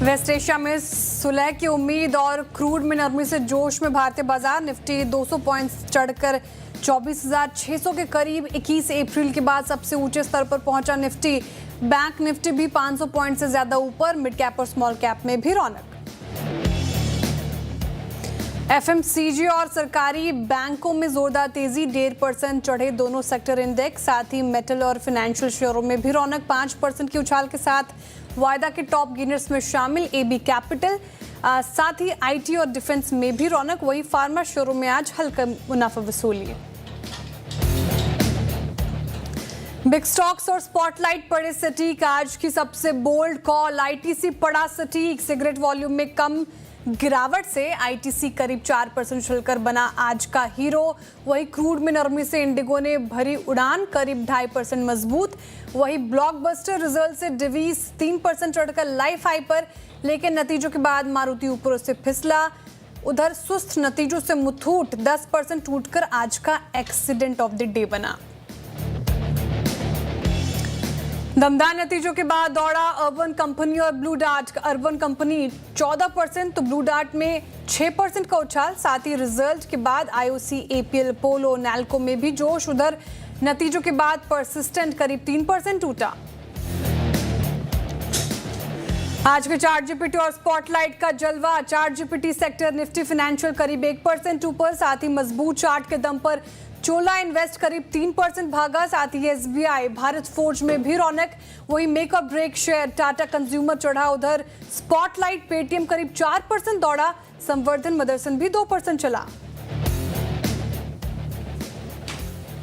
Waste Asia में सुलह की उम्मीद और क्रूड में नरमी से जोश में भारतीय बाजार। निफ्टी 200 पॉइंट्स चढ़कर 24,600 के करीब 21 अप्रैल के बाद सबसे ऊंचे स्तर पर पहुंचा निफ्टी। बैंक निफ्टी भी 500 पॉइंट से ज्यादा ऊपर। मिड कैप और स्मॉल कैप में भी रौनक। एफएमसीजी और सरकारी बैंकों में जोरदार तेजी, 1.5% चढ़े दोनों सेक्टर इंडेक्स। साथ ही मेटल और फाइनेंशियल शेयरों में भी रौनक, 5% की उछाल के साथ वायदा के टॉप गेनर्स में शामिल एबी कैपिटल। साथ ही आईटी और डिफेंस में भी रौनक। वहीं फार्मा शेयरों में आज हल्का मुनाफा वसूली। बिग स्टॉक्स और स्पॉटलाइट पड़े सटीक। आज की सबसे बोल्ड कॉल, आईटीसी पड़ा सटीक। सिगरेट वॉल्यूम में कम गिरावट से आईटीसी करीब 4% चलकर बना आज का हीरो। वही क्रूड में नरमी से इंडिगो ने भरी उड़ान, करीब 2.5% मजबूत। वही ब्लॉकबस्टर रिजल्ट से डिवीज 3% चढ़कर लाइफ हाई पर, लेकिन नतीजों के बाद मारुति ऊपर से फिसला। उधर सुस्त नतीजों से मुथूट 10% टूटकर आज का एक्सीडेंट ऑफ द डे बना। दमदार नतीजों के बाद दौड़ा अर्बन कंपनी और ब्लू डार्ट। अर्बन कंपनी 14%, तो ब्लू डार्ट में 6% का उछाल। साथ ही रिजल्ट के बाद आईओसी, एपीएल, पोलो, नैल्को में भी जोश। उधर नतीजों के बाद परसिस्टेंट करीब 3% टूटा। आज के चार्ट जीपीटी और स्पॉटलाइट का जलवा। Chart GPT sector Nifty financial करीब 1% ऊपर। साथ ही मजबूत चार्ट के दम पर चोला इन्वेस्ट करीब 3% भागा। साथ ही एसबीआई, भारत फोर्ज में भी रौनक। वही मेक और ब्रेक शेयर टाटा कंज्यूमर चढ़ा। उधर स्पॉटलाइट, पेटीएम करीब 4% दौड़ा। संवर्धन मदरसन भी 2% चला।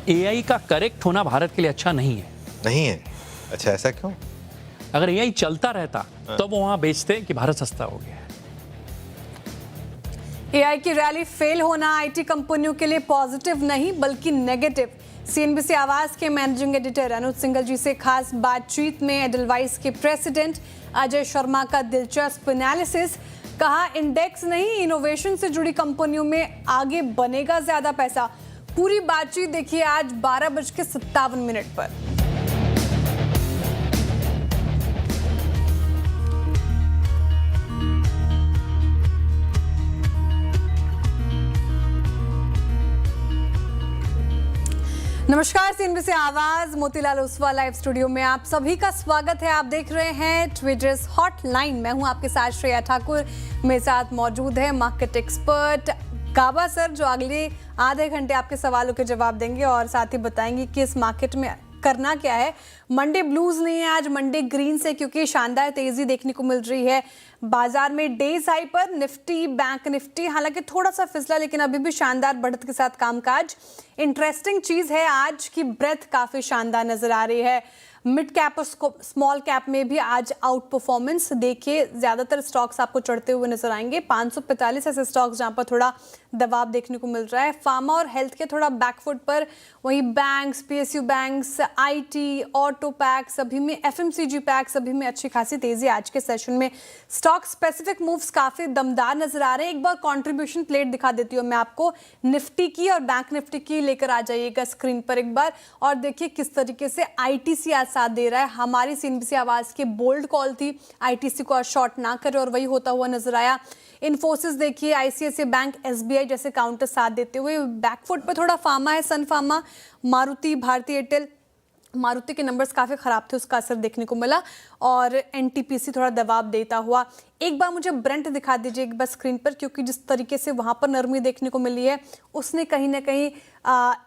एआई का करेक्ट होना भारत के लिए अच्छा नहीं है। नहीं है? अच्छा, ऐसा क्यों? अगर एआई चलता रहता तो वो वहां बेचते कि भारत सस्ता हो गया है। एआई की रैली फेल होना आईटी कंपनियों के लिए पॉजिटिव नहीं बल्कि नेगेटिव। सीएनबीसी आवाज के मैनेजिंग एडिटर अनुज सिंघल जी से खास बातचीत में एडलवाइस के प्रेसिडेंट अजय शर्मा का दिलचस्प एनालिसिस। कहा, इंडेक्स नहीं, इनोवेशन से जुड़ी कंपनियों में आगे बनेगा ज्यादा पैसा। पूरी बातचीत देखिए आज 12:57 पर। नमस्कार, सीएनबीसी आवाज मोतीलाल ओसवाल लाइव स्टूडियो में आप सभी का स्वागत है। आप देख रहे हैं ट्रेडर्स हॉटलाइन। मैं हूं आपके साथ श्रेया ठाकुर। मेरे साथ मौजूद है मार्केट एक्सपर्ट गाबा सर, जो अगले आधे घंटे आपके सवालों के जवाब देंगे और साथ ही बताएंगे कि इस मार्केट में करना क्या है। मंडे ब्लूज नहीं है, आज मंडे ग्रीन से, क्योंकि शानदार तेजी देखने को मिल रही है बाजार में। डेज हाई पर निफ्टी, बैंक निफ्टी हालांकि थोड़ा सा फिसला, लेकिन अभी भी शानदार बढ़त के साथ कामकाज। इंटरेस्टिंग चीज है, आज की ब्रेथ काफी शानदार नजर आ रही है। मिड कैप और स्मॉल कैप में भी आज आउट परफॉर्मेंस देखिए। ज्यादातर स्टॉक्स आपको चढ़ते हुए नजर आएंगे। 545 ऐसे स्टॉक्स जहां पर थोड़ा दबाव देखने को मिल रहा है। फार्मा और हेल्थ के थोड़ा बैकफुट पर। वहीं banks, PSU banks, IT, auto pack सभी में, एफएमसीजी पैक सभी में अच्छी खासी तेजी आज के सेशन में। स्टॉक स्पेसिफिक मूव्स काफी दमदार नजर आ रहे हैं। एक बार कंट्रीब्यूशन प्लेट दिखा देती हूँ मैं आपको, निफ्टी की और बैंक निफ्टी की लेकर आ जाइएगा स्क्रीन पर एक बार, और देखिए किस तरीके से आईटीसी आज साथ दे रहा है। हमारी सीएनबीसी आवाज की बोल्ड कॉल थी आईटीसी को आज शॉर्ट ना करे, और वही होता हुआ नजर आया। इन्फोसिस देखिए, आईसीआईसीआई बैंक, एसबीआई जैसे काउंटर साथ देते हुए। बैकफुट पे थोड़ा फार्मा है, सन फार्मा, मारुति, भारतीय एयरटेल। मारुति के नंबर्स काफी खराब थे, उसका असर देखने को मिला। और एनटीपीसी थोड़ा दबाव देता हुआ। एक बार मुझे ब्रेंट दिखा दीजिए एक बार स्क्रीन पर, क्योंकि जिस तरीके से वहां पर नरमी देखने को मिली है उसने कहीं ना कहीं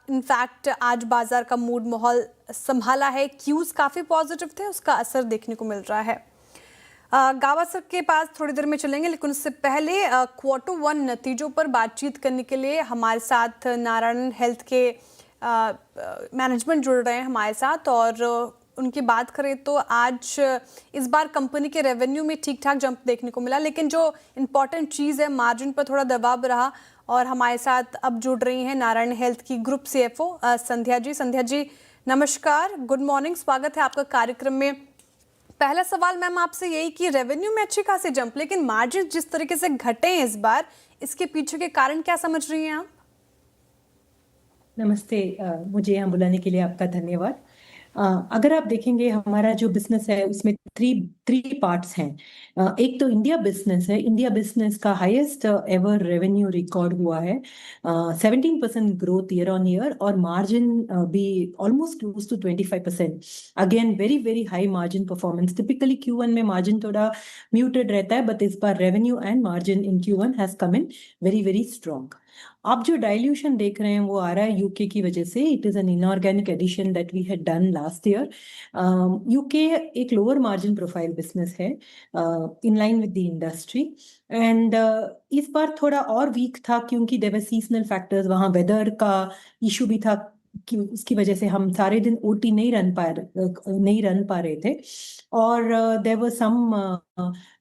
इनफैक्ट आज बाजार का मूड माहौल संभाला है। क्यूज काफी पॉजिटिव थे, उसका असर देखने को मिल रहा है। गावा सर के पास थोड़ी देर में चलेंगे, लेकिन उससे पहले Q1 नतीजों पर बातचीत करने के लिए हमारे साथ नारायण हेल्थ के मैनेजमेंट जुड़ रहे हैं हमारे साथ। और उनकी बात करें तो आज इस बार कंपनी के रेवेन्यू में ठीक ठाक जंप देखने को मिला, लेकिन जो इम्पॉर्टेंट चीज़ है मार्जिन पर थोड़ा दबाव रहा। और हमारे साथ अब जुड़ रही हैं नारायण हेल्थ की ग्रुप सीएफओ संध्या जी। संध्या जी नमस्कार, गुड मॉर्निंग, स्वागत है आपका कार्यक्रम में। पहला सवाल मैम आपसे यही कि रेवेन्यू में अच्छी खासी जंप, लेकिन मार्जिन जिस तरीके से घटे हैं इस बार, इसके पीछे के कारण क्या समझ रही हैं आप? नमस्ते, मुझे यहाँ बुलाने के लिए आपका धन्यवाद। अगर आप देखेंगे हमारा जो बिजनेस है उसमें थ्री थ्री पार्ट्स हैं। एक तो इंडिया बिजनेस है। इंडिया बिजनेस का हाईएस्ट एवर रेवेन्यू रिकॉर्ड हुआ है, 17% ग्रोथ ईयर ऑन ईयर, और मार्जिन भी almost close to 25%। Again very very high margin performance. Typically Q1 में मार्जिन थोड़ा म्यूटेड रहता है, बट इस बार revenue and margin in Q1 has come in very very strong. आप जो डाइल्यूशन देख रहे हैं वो आ रहा है यूके की वजह से। It is an inorganic addition that we had done last year. UK एक लोअर मार्जिन प्रोफाइल बिजनेस है, in line with the industry. And इस बार थोड़ा और वीक था क्योंकि देयर वर सीजनल फैक्टर्स, वहाँ वेदर का इशू भी था कि उसकी वजह से हम सारे दिन ओटी नहीं रन पा रहे थे, और there were some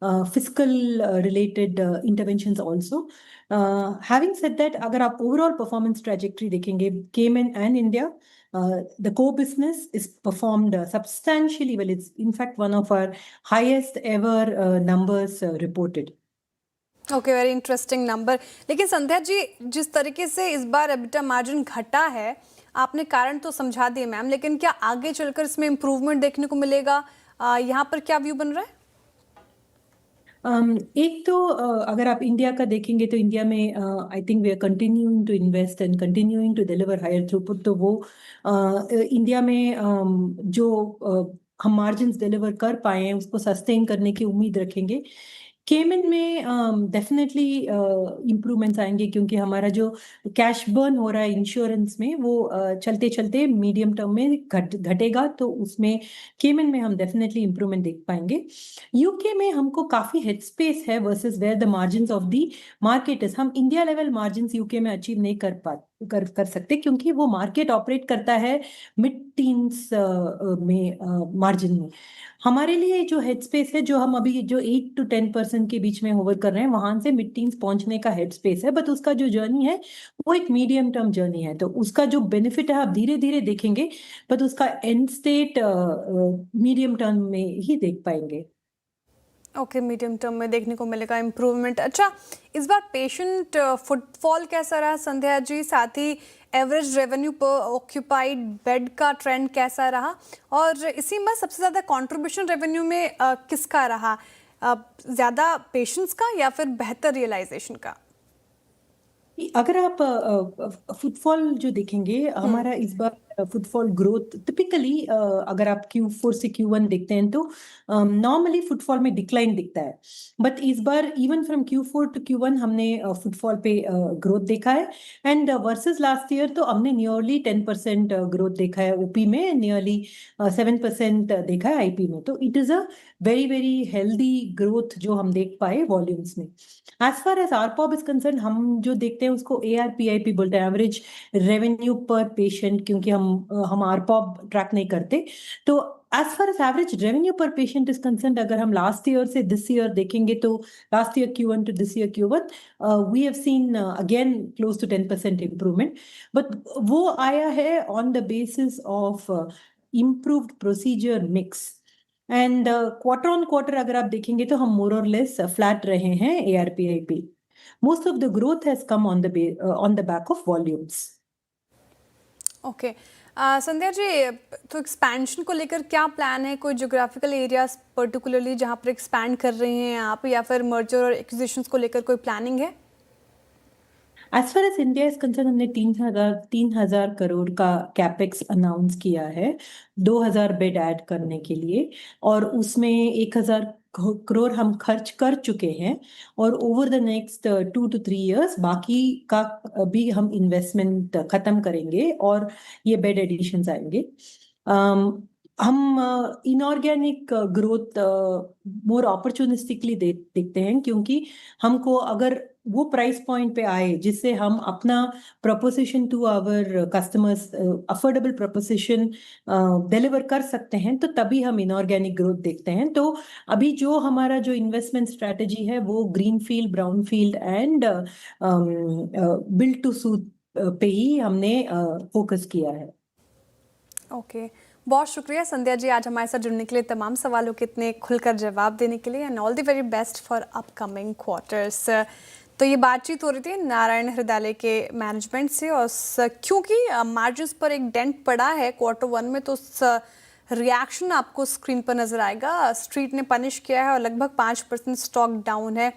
physical related interventions also. Having said that, अगर आप ओवरऑल परफॉर्मेंस ट्रैजेक्टरी देखेंगे, Cayman and India, the core business is performed substantially well. It's in fact one of our highest ever numbers reported. Okay, very interesting number. लेकिन संध्या जी, जिस तरीके से इस बार EBITDA margin घटा है, आपने कारण तो समझा दिए मैम, लेकिन क्या आगे चलकर इसमें इम्प्रूवमेंट देखने को मिलेगा? यहाँ पर क्या व्यू बन रहा है? एक तो अगर आप इंडिया का देखेंगे तो इंडिया में I think we are continuing to invest and continuing to deliver higher throughput. तो वो इंडिया में जो हम मार्जिन्स डिलीवर कर पाए हैं उसको सस्टेन करने की उम्मीद रखेंगे। केमन में डेफिनेटली इम्प्रूवमेंट्स आएंगे क्योंकि हमारा जो कैश बर्न हो रहा है इंश्योरेंस में वो चलते चलते मीडियम टर्म में घटेगा, तो उसमें केमन में हम डेफिनेटली इम्प्रूवमेंट देख पाएंगे। यूके में हमको काफी हेड स्पेस है versus where the margins of the market is. हम इंडिया लेवल मार्जिन्स यूके में अचीव नहीं कर सकते क्योंकि वो मार्केट ऑपरेट करता है मिड टीन्स में मार्जिन में। हमारे लिए जो हेड स्पेस है, जो हम अभी जो 8 to 10% के बीच में होवर कर रहे हैं, वहां से मिड टीन्स पहुंचने का हेड स्पेस है, बट उसका जो जर्नी है वो एक मीडियम टर्म जर्नी है। तो उसका जो बेनिफिट है आप धीरे धीरे देखेंगे, बट उसका एंड स्टेट मीडियम टर्म में ही देख पाएंगे। ओके, मीडियम टर्म में देखने को मिलेगा इम्प्रूवमेंट। अच्छा, इस बार पेशेंट फुटफॉल कैसा रहा संध्या जी? साथ ही एवरेज रेवेन्यू पर ऑक्यूपाइड बेड का ट्रेंड कैसा रहा? और इसी में सबसे ज़्यादा कंट्रीब्यूशन रेवेन्यू में किसका रहा? ज़्यादा पेशेंट्स का या फिर बेहतर रियलाइजेशन का? अगर आप फुटफॉल जो देखेंगे, हमारा इस बार फुटफॉल ग्रोथ टिपिकली अगर आप Q4 से Q1 देखते हैं तो नॉर्मली फुटफॉल में डिक्लाइन दिखता है, बट इस बार even from Q4 to Q1 हमने फुटफॉल पे ग्रोथ देखा है। एंड वर्सेस लास्ट ईयर तो हमने नियरली 10% ग्रोथ देखा है, ओपी में नियरली 7% देखा है, आईपी में। तो it is a very very healthy growth जो हम देख पाए वॉल्यूम्स में। As far as ARPOB is concern, हम जो देखते हैं उसको ARPIP बोलते हैं, एवरेज रेवेन्यू पर पेशेंट, क्योंकि हम आरपॉब ट्रैक नहीं करते। तो as far as average revenue पर पेशेंट इज कंसर्न, अगर हम लास्ट ईयर से दिस ईयर देखेंगे तो last year Q1 to this year Q1 we have seen again close to 10% improvement, but वो आया है on the basis of improved procedure mix. And quarter on quarter अगर आप देखेंगे तो हम मोर और लेस फ्लैट रहे हैं ARPIP। Most of the growth has come on the back of volumes. Okay, Sandhya ji, तो एक्सपेंशन को लेकर क्या प्लान है? कोई ज्योग्राफिकल एरियाज पर्टिकुलरली जहाँ पर एक्सपैंड कर रहे हैं आप, या फिर मर्जर और एक्विजिशंस को लेकर कोई प्लानिंग है? As far as India is concern, हमने 3,000 करोड़ का कैपेक्स अनाउंस किया है 2,000 बेड ऐड करने के लिए, और उसमें 1,000 करोड़ हम खर्च कर चुके हैं, और over the next 2 to 3 years बाकी का भी हम इन्वेस्टमेंट खत्म करेंगे और ये बेड एडिशंस आएंगे। हम इनऑर्गेनिक ग्रोथ मोर अपॉर्चुनिस्टिकली देखते हैं, क्योंकि हमको अगर वो प्राइस पॉइंट पे आए जिससे हम अपना proposition to our customers, affordable proposition deliver कर सकते हैं, तो तभी हम इनऑर्गेनिक ग्रोथ देखते हैं। तो अभी जो हमारा जो इन्वेस्टमेंट स्ट्रैटेजी है वो greenfield, brownfield and build to suit पे ही हमने फोकस किया है। ओके, बहुत शुक्रिया संध्या जी आज हमारे साथ जुड़ने के लिए, तमाम सवालों के इतने खुलकर जवाब देने के लिए, and all the very best for upcoming quarters. तो ये बातचीत हो रही थी नारायण हृदयालय के मैनेजमेंट से, और क्योंकि मार्जिन्स पर एक डेंट पड़ा है Q1 में, तो रिएक्शन आपको स्क्रीन पर नजर आएगा। स्ट्रीट ने पनिश किया है और लगभग 5% स्टॉक डाउन है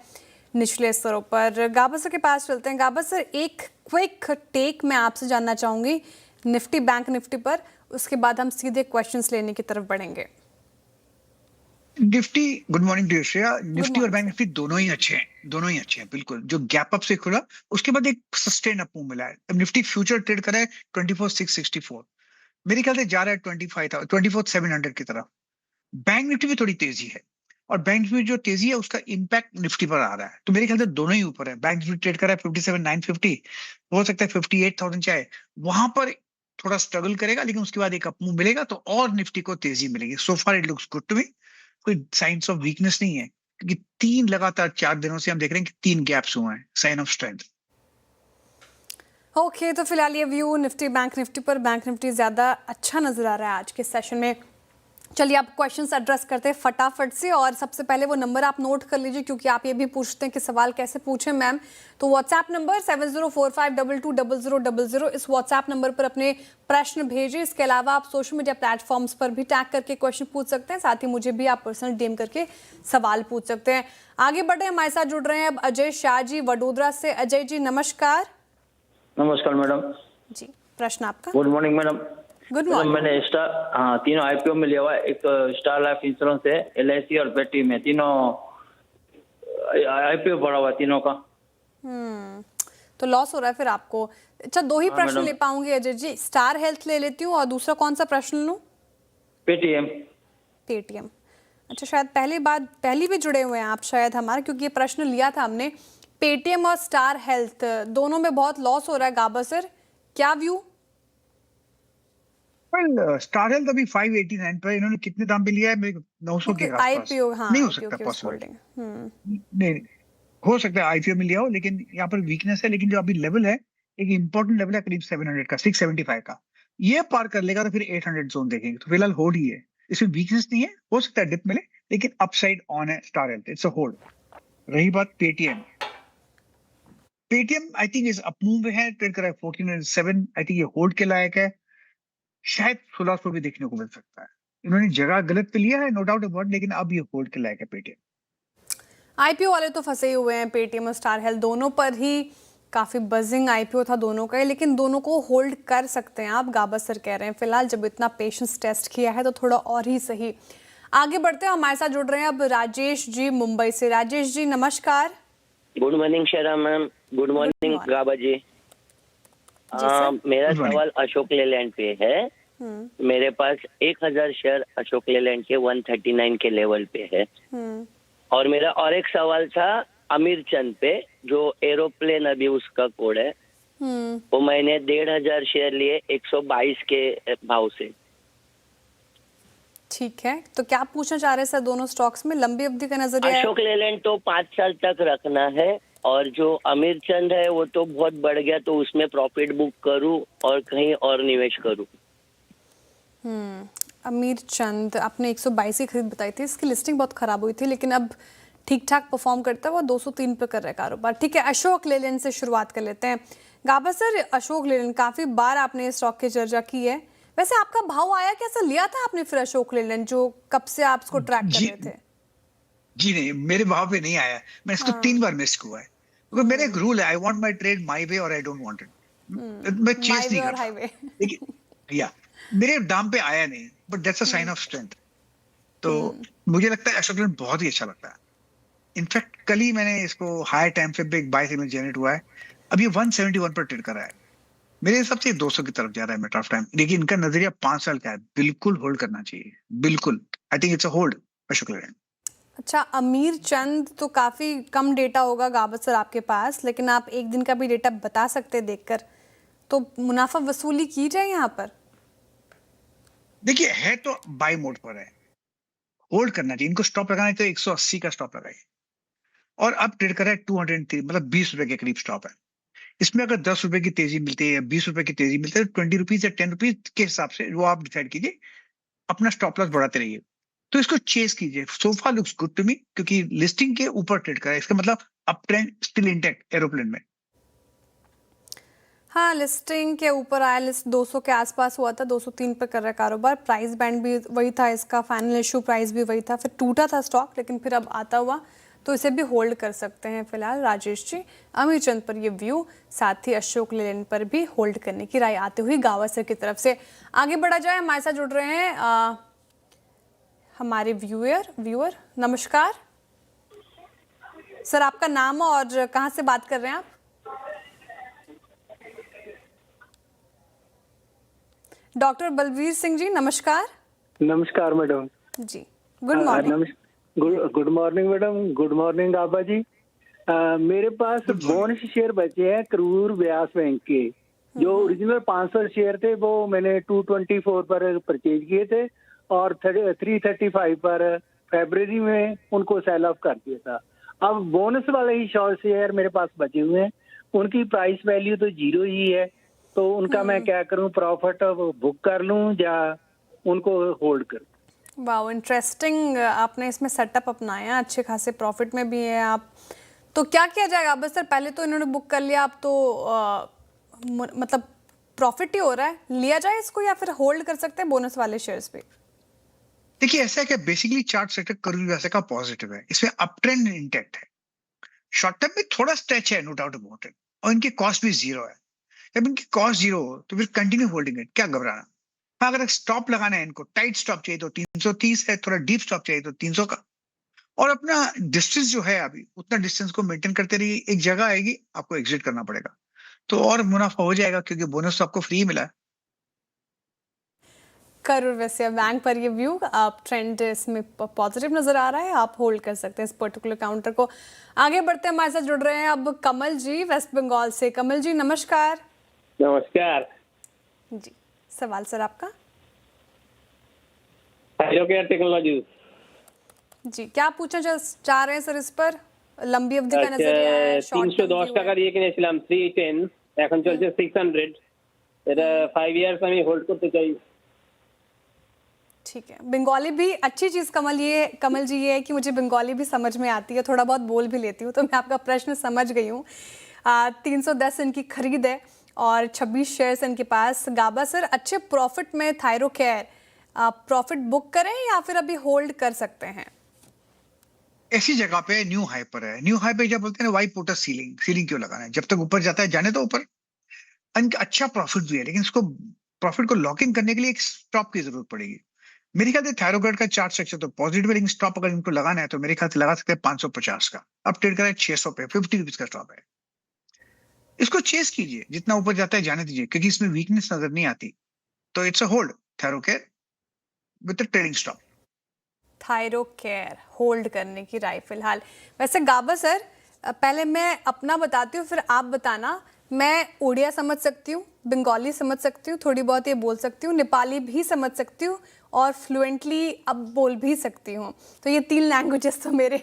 निचले स्तरों पर। गाबा सर के पास चलते हैं। गाबा सर, एक क्विक टेक मैं आपसे जानना चाहूंगी निफ्टी बैंक निफ्टी पर, उसके बाद हम सीधे क्वेश्चंस लेने की तरफ बढ़ेंगे। Nifty, good morning to Shreya. Nifty और morning, बैंक निफ्टी दोनों ही अच्छे हैं बिल्कुल। जो गैप अप से खुला उसके बाद एक सस्टेन अप मूव मिला है। अब निफ्टी फ्यूचर ट्रेड कर रहा है 24,664, मेरे ख्याल से जा रहा है 24,700 की तरफ। बैंक निफ्टी में थोड़ी तेजी है और बैंक निफ्टी में जो तेजी है उसका इंपैक्ट निफ्टी पर आ रहा है, तो मेरे ख्याल से दोनों ही ऊपर है। बैंक निफ्टी ट्रेड कर रहा है 57,950, हो सकता है 58,000 चाहे वहां पर थोड़ा स्ट्रगल करेगा, लेकिन उसके बाद एक अप मूव मिलेगा तो और निफ्टी को तेजी मिलेगी। So far it looks good to me. कोई साइंस ऑफ वीकनेस नहीं है, क्योंकि 4 दिनों से हम देख रहे हैं कि 3 गैप्स हुए हैं, साइन ऑफ स्ट्रेंथ। ओके, तो फिलहाल ये व्यू निफ्टी बैंक निफ्टी पर। बैंक निफ्टी ज़्यादा अच्छा नजर आ रहा है आज के सेशन में। चलिए आप क्वेश्चंस एड्रेस करते हैं फटाफट से, और सबसे पहले वो नंबर आप नोट कर लीजिए क्योंकि आप ये भी पूछते हैं कि सवाल कैसे पूछें मैम। तो व्हाट्सएप नंबर 7045220000, इस व्हाट्सएप नंबर पर अपने प्रश्न भेजिए। इसके अलावा आप सोशल मीडिया प्लेटफॉर्म्स पर भी टैग करके क्वेश्चन पूछ सकते हैं, साथ ही मुझे भी आप पर्सनल डीएम करके सवाल पूछ सकते हैं। आगे बढ़े, हमारे साथ जुड़ रहे हैं अब अजय शाह जी वडोदरा से। अजय जी नमस्कार। नमस्कार मैडम जी, प्रश्न आपका। Good morning madam. Good madam morning. मैंने तीनों आईपीओ में लिया हुआ है। एक स्टार लाइफ इंश्योरेंस है, एलआईसी और पेटी में, तीनों आईपीओ पड़ा हुआ है तीनों का। तो लॉस हो रहा है फिर आपको। अच्छा, 2 ही हाँ, प्रश्न मैडम। ले पाऊंगी अजय जी। स्टार हेल्थ ले लेती हूँ और दूसरा कौन सा प्रश्न लूँ? पेटीएम। पेटीएम। अच्छा, शायद पहली भी जुड़े हुए हैं आप शायद हमारे, क्योंकि ये प्रश्न लिया था हमने। पेटीएम और स्टार हेल्थ दोनों में बहुत लॉस हो रहा है गाबा सर, क्या व्यू? स्टार हेल्थ अभी 589 पर, इन्होंने कितने दाम पे लिया है? मेरे को 900 के आसपास। आईपीओ, हाँ, नहीं हो IPO सकता की पॉसिबल। होल्डिंग। नहीं, हो सकता है आईपीओ में लिया हो, लेकिन यहाँ पर वीकनेस है। लेकिन जो अभी लेवल है, एक इंपॉर्टेंट लेवल है करीब 700 का, 675 का। ये पार कर लेगा तो फिर 800 जोन देखेंगे। तो फिलहाल होल्ड ही है, इसमें वीकनेस नहीं है। हो सकता है डिप मिले, लेकिन अपसाइड ऑन है star health, it's a hold. रही बात पेटीएम, पेटीएम आई थिंक इस अप मूव में है, ट्रेड कर रहा है 1407। आई थिंक ये होल्ड के लायक है, शायद 1600 भी देखने को मिल सकता है। इन्होंने जगह गलत पे लिया है, नो डाउट अबाउट, लेकिन अब ये होल्ड के लायक है पेटीएम। आईपीओ वाले तो फंसे हुए हैं, पेटीएम और स्टार हेल्थ दोनों पर ही काफी बजिंग आईपीओ था दोनों का, लेकिन दोनों को होल्ड कर सकते हैं आप, गाबा सर कह रहे हैं। फिलहाल जब इतना पेशेंस टेस्ट किया है तो थोड़ा और ही सही। आगे बढ़ते हैं, हमारे साथ जुड़ रहे हैं अब राजेश जी मुंबई से। राजेश जी नमस्कार। गुड मॉर्निंग शेरा मैम। Good morning morning। गाबा जी। मेरा Good morning। सवाल अशोक लेलैंड पे है। मेरे पास 1000 शेयर अशोक लेलैंड के 139 के लेवल पे है। और मेरा और एक सवाल था अमीर चंद पे, जो एरोप्लेन अभी उसका कोड है, वो मैंने 1500 शेयर लिए 122 के भाव से। ठीक है, तो क्या पूछना चाह रहे हैं सर दोनों स्टॉक्स में? लंबी अवधि का नजरिया है? अशोक लेलैंड तो 5 साल तक रखना है, और जो अमीर चंद है वो तो बहुत बढ़ गया, तो उसमें प्रॉफिट बुक करूं और कहीं और निवेश करूं। अमीर चंद आपने 122 की खरीद बताई थी, इसकी लिस्टिंग बहुत खराब हुई थी, लेकिन अब ठीक ठाक परफॉर्म करता है, वो 203 पे कर रहा है कारोबार। ठीक है, अशोक लेलैंड से शुरुआत कर लेते हैं। गाबा सर, अशोक लेलैंड काफी बार आपने इस स्टॉक की चर्चा की है, वैसे आपका भाव आया कैसा? लिया था आपने फिर अशोक लेलैंड, जो कब से आप इसको ट्रैक कर रहे थे? जी नहीं, मेरे भाव पे नहीं आया। मैं इसको 3 बार मिस हुआ है, क्योंकि मेरा एक रूल है, I want my trade my way और आई डोंट वांट इट। मैं चेस नहीं करता, लेकिन या मेरे दाम पे आया नहीं, but that's a sign of strength. तो मुझे लगता है अशोक लेलैंड बहुत ही अच्छा लगता है। इनफैक्ट कल ही मैंने इसको हाई टाइम फ्रेम पे एक बाय सिग्नल जनरेट हुआ है, अब ये 171 पर ट्रेड कर रहा है। मेरे हिसाब से 200 की तरफ जा रहा है मिड ऑफ टाइम, लेकिन इनका नजरिया 5 साल का है, बिल्कुल होल्ड करना चाहिए, बिल्कुल। आई think it's a hold Ashok Leyland. अच्छा, अमीर चंद तो काफी कम डेटा होगा गाबा सर आपके पास, लेकिन आप एक दिन का भी डेटा बता सकते हैं देखकर, तो मुनाफा वसूली की जाए यहाँ पर? देखिए, है तो बाय मोड पर है, होल्ड करना चाहिए। इनको स्टॉप लगाना है तो 180 का स्टॉप लगाइए, और अब ट्रेड कर रहा है 203, मतलब 20 रुपए के करीब स्टॉप है। इसमें अगर 10 रुपए की तेजी मिलती है या 20 रुपए की तेजी मिलती है, तो 20 रुपीज या 10 रुपीज के हिसाब से वो आप डिसाइड कीजिए, अपना स्टॉप लॉस बढ़ाते रहिए। तो इसको चेस कीजिए। Sofa looks good to me, क्योंकि लिस्टिंग के ऊपर ट्रेड कर रहा है, इसका मतलब up trend still intact aeroplane में। हाँ, लिस्टिंग के ऊपर आया, लिस्ट 200 के आसपास हुआ था, 203 पर कर रहा है कारोबार। प्राइस बैंड भी वही था इसका, फाइनल इशू प्राइस भी वही था, फिर टूटा था स्टॉक, लेकिन फिर अब आता हुआ, तो इसे भी होल्ड कर सकते हैं फिलहाल राजेश जी। अमीरचंद पर ये व्यू, साथ ही अशोक लेलैंड पर भी होल्ड करने की राय आती हुई गावस्कर की तरफ से। आगे बढ़ा जाए, हमारे साथ जुड़ रहे हैं हमारे व्यूअर। नमस्कार सर, आपका नाम और कहाँ से बात कर रहे हैं आप? डॉक्टर बलवीर सिंह जी, नमस्कार। नमस्कार madam ji, good morning. Good morning madam, good morning Aaba ji. मेरे पास बोनस शेयर बचे हैं करूर व्यास बैंक के। जो ओरिजिनल 500 शेयर थे वो मैंने 224 पर परचेज किए थे और 335 पर फरवरी में उनको सेल ऑफ कर दिया था। अब बोनस वाले ही शेयर मेरे पास बचे हुए हैं, उनकी प्राइस वैल्यू तो 0 ही है, तो उनका मैं क्या करूं, प्रॉफिट बुक कर लूं या उनको होल्ड करूं? Wow, interesting. आपने इसमें सेटअप अपनाया, अच्छे खासे प्रॉफिट में भी है आप। तो क्या किया जाएगा? बस सर, पहले तो इन्होंने बुक कर लिया, अब तो मतलब प्रॉफिट ही हो रहा है, लिया जाए इसको या फिर होल्ड कर सकते हैं बोनस वाले शेयर्स पे? देखिए, ऐसा है कि बेसिकली चार्ट सेक्टर करूर व्यास का पॉजिटिव है, इसमें अप ट्रेंड इंटैक्ट है। शॉर्ट टर्म में थोड़ा स्ट्रेच है, नो डाउट अबाउट इट, और इनकी कॉस्ट भी 0 है। जब इनकी कॉस्ट 0 हो तो फिर कंटिन्यू होल्डिंग इट, क्या घबराना। हाँ, अगर स्टॉप लगाना है इनको, टाइट स्टॉप चाहिए तो 330 है, थोड़ा डीप स्टॉप चाहिए तो 300 का, और अपना डिस्टेंस जो है अभी उतना डिस्टेंस को मेंटेन करते रहिए। एक जगह आएगी आपको एग्जिट करना पड़ेगा, तो और मुनाफा हो जाएगा, क्योंकि बोनस तो आपको फ्री मिला है। करूर वैसे बैंक पर ये व्यू, आप ट्रेंड इसमें पॉजिटिव नजर आ रहा है, आप होल्ड कर सकते हैं इस पर्टिकुलर काउंटर को। आगे बढ़ते हैं, हमारे साथ जुड़ रहे हैं अब कमल जी वेस्ट बंगाल से। कमल जी, नमस्कार। नमस्कार जी, सवाल सर आपका। थायरोकेयर टेक्नोलॉजीज जी, क्या पूछना चाह रहे हैं सर इस पर? लंबी अवधि का नजरिया है, शॉर्ट 310 টাকা দিয়ে কিনেছিলাম 310, এখন চলছে 600। এটা 5 ইয়ার্স আমি হোল্ড করতে চাই। ठीक है, बंगाली भी अच्छी चीज़ कमल जी ये है कि मुझे बंगाली भी समझ में आती है, थोड़ा बहुत बोल भी लेती हूँ, तो मैं आपका प्रश्न समझ गई हूँ। 310 इनकी खरीद है और 26 शेयर्स इनके पास। गाबा सर, अच्छे प्रॉफिट में थायरोकेयर, प्रॉफिट बुक करें या फिर अभी होल्ड कर सकते हैं? ऐसी जगह पे न्यू हाई पर है। न्यू हाई पे क्या बोलते हैं, वाई पोटर सीलिंग। सीलिंग क्यों लगाना है, जब तक ऊपर जाता है जाने तो ऊपर। अच्छा प्रॉफिट भी है, लेकिन इसको प्रॉफिट को लॉक इन करने के लिए एक स्टॉप की जरूरत पड़ेगी। मेरे ख्याल से थायरोकेयर का चार्ट सेक्शन तो पॉजिटिव है, लेकिन स्टॉप अगर इनको लगाना है तो मेरे ख्याल से लगा सकते हैं 550 का। अब ट्रेड करा है 600 पे, 50 रुपीज का स्टॉप है। इसको चेस कीजिए, जितना ऊपर जाता है जाने दीजिए, क्योंकि इसमें वीकनेस नजर नहीं आती। तो it's a hold Thyrocare with trading stop. Thyrocare hold करने की राय फिलहाल। वैसे गाबा सर, पहले मैं अपना बताती हूँ, फिर आप बताना। मैं उड़िया समझ सकती हूँ, बंगाली समझ सकती हूँ, थोड़ी बहुत ये बोल सकती हूँ, नेपाली भी समझ सकती हूँ और फ्लुएंटली अब बोल भी सकती हूँ। तो ये 3 लैंग्वेजेस तो मेरे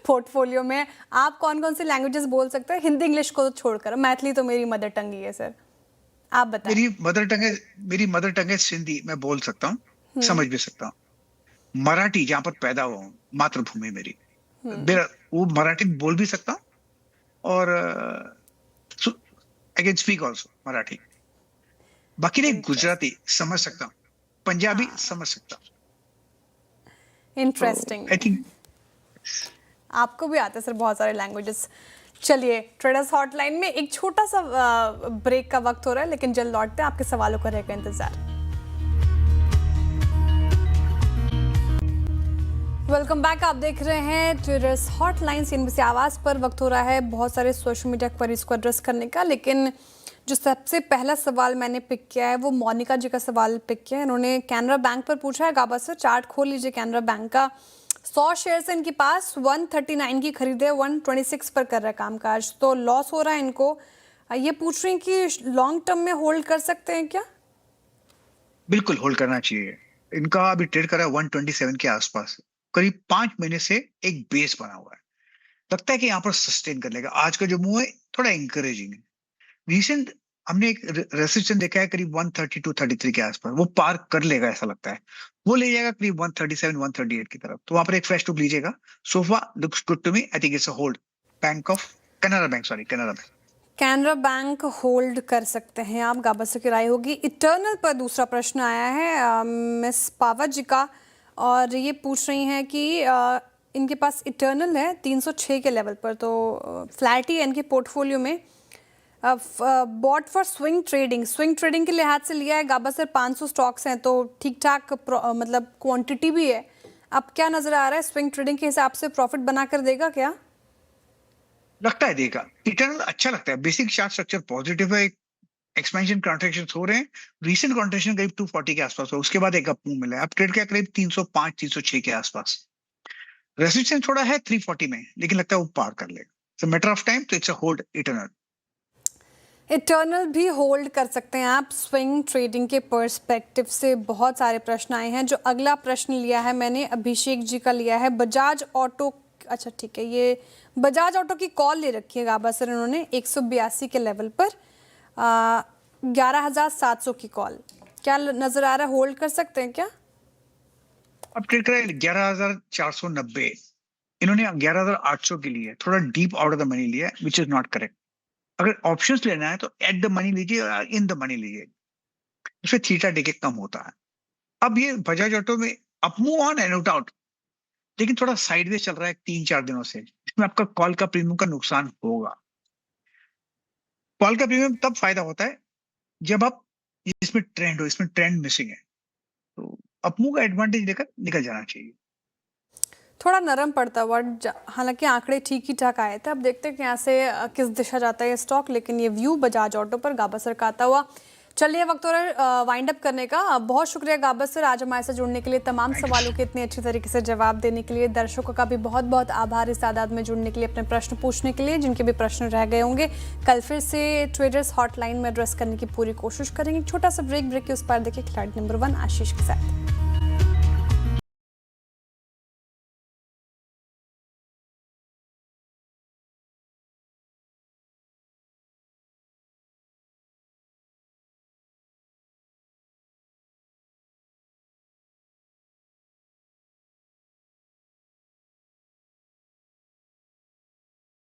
पोर्टफोलियो में। आप कौन कौन से लैंग्वेजेस बोल सकते हैं? हिंदी इंग्लिश को तो छोड़कर, मैथिली तो मेरी मदर टंग ही है सर, आप बताएं। मेरी मदर टंग है सिंधी, मैं बोल सकता हूँ, समझ भी सकता हूँ। मराठी, जहां पर पैदा हुआ हूँ, मातृभूमि मेरी, मेरा वो मराठी बोल भी सकता हूँ, और I can speak also Marathi. बाकी नहीं, गुजराती समझ सकता हूँ, पंजाबी समझ सकता हूँ। इंटरेस्टिंग। आई थिंक आपको भी आता है सर बहुत सारे लैंग्वेजेस। चलिए, ट्रेडर्स हॉटलाइन में एक छोटा सा ब्रेक का वक्त हो रहा है, लेकिन जल्द लौटते हैं, आपके सवालों का रहेगा इंतजार। वेलकम बैक, आप देख रहे हैं ट्रेडर्स हॉटलाइन CNBC आवाज़ पर। वक्त हो रहा है बहुत सारे सोशल मीडिया पर इसको एड्रेस करने का, लेकिन जो सबसे पहला सवाल मैंने पिक किया है वो मोनिका जी का सवाल पिक किया है। इन्होंने कैनरा बैंक पर पूछा है। गाबा सर, चार्ट खोल लीजिए कैनरा बैंक का। 100 शेयर्स इनके पास, 139 की खरीद है, 126 पर कर रहा है कामकाज, तो लॉस हो रहा है इनको। ये पूछ रही हैं कि लॉन्ग टर्म में होल्ड कर सकते हैं क्या? बिल्कुल होल्ड करना चाहिए। इनका अभी ट्रेड करा है 127 के आसपास, करीब 5 महीने से एक बेस बना हुआ है। लगता है कि यहाँ पर सस्टेन कर लेगा। आज का जो मूव है थोड़ा इंकरेजिंग है। रिसेंट हमने एक रेसिस्टेंस देखा है करीब 132-33 के आसपास, वो पार कर लेगा ऐसा लगता है। वो ले जाएगा करीब 137-138 की तरफ, तो वहां पर एक फ्रेश लुक लीजिएगा। Sofa looks good to me. I think it's a hold. Canara bank. Canara bank hold कर सकते हैं आप, गाबा की राय होगी। इटर्नल पर दूसरा प्रश्न आया है मिस पावत जी का, और ये पूछ रही हैं कि इनके पास इटर्नल है 306 के लेवल पर, तो फ्लैट ही है इनके पोर्टफोलियो में। बॉट फॉर स्विंग ट्रेडिंग के लिहाज से लिया है गाबा सर। 500 स्टॉक्स हैं तो ठीक ठाक मतलब क्वांटिटी भी है। अब क्या नजर आ रहा है, स्विंग ट्रेडिंग के हिसाब से प्रॉफिट बनाकर देगा क्या? लगता है देगा। इटर्नल अच्छा लगता है, बेसिक चार्ट स्ट्रक्चर पॉजिटिव है, एक्सपेंशन कॉन्ट्रैक्शन हो रहे हैं। रीसेंट कॉन्ट्रैक्शन करीब 240 के आसपास है, उसके बाद एक अप मूव मिला है। अब ट्रेड किया करीब 305 306 के आसपास। रेजिस्टेंस थोड़ा है 340 में, लेकिन लगता है वो पार कर लेगा। It's a matter of time, तो इट्स अ होल्ड इटर्नल भी होल्ड कर सकते हैं आप स्विंग ट्रेडिंग के पर्सपेक्टिव से। बहुत सारे प्रश्न आए हैं। जो अगला प्रश्न लिया है मैंने अभिषेक जी का लिया है, बजाज ऑटो। अच्छा ठीक है, ये बजाज ऑटो की कॉल ले रखी है गाबा सर इन्होंने 182 के लेवल पर, 11,700 की कॉल। क्या नजर आ रहा है, होल्ड कर सकते हैं क्या? अब ट्रेड करा 11,490, इन्होंने 11,800 के लिए थोड़ा deep out of the money लिया है, विच इज नॉट करेक्ट। अगर ऑप्शंस लेना है तो एट द मनी लीजिए और इन द मनी लीजिए, उससे थीटा डेके कम होता है। अब ये बजाज ऑटो में up move on and out, लेकिन थोड़ा साइडवेज चल रहा है 3-4 दिनों से। इसमें आपका कॉल का प्रीमियम का नुकसान होगा। कॉल का प्रीमियम तब फायदा होता है जब आप इसमें ट्रेंड हो, इसमें ट्रेंड मिसिंग है, तो अप मूव का एडवांटेज लेकर निकल जाना चाहिए। थोड़ा नरम पड़ता हुआ, हालांकि आंकड़े ठीक ही ठाक आए थे। अब देखते हैं कि यहाँ से किस दिशा जाता है ये स्टॉक, लेकिन ये व्यू बजाज ऑटो पर गाबा सर का आता हुआ। चलिए वक्त हो रहा है वाइंड अप करने का। बहुत शुक्रिया गाबा सर आज हमारे साथ जुड़ने के लिए, तमाम सवालों के इतने अच्छी तरीके से जवाब देने के लिए। दर्शकों का भी बहुत बहुत आभार इस तादाद में जुड़ने के लिए, अपने प्रश्न पूछने के लिए। जिनके भी प्रश्न रह गए होंगे कल फिर से ट्रेडर्स हॉटलाइन में एड्रेस करने की पूरी कोशिश करेंगे। छोटा सा ब्रेक के उस पर देखिए खिलाड़ी नंबर 1 आशीष के साथ।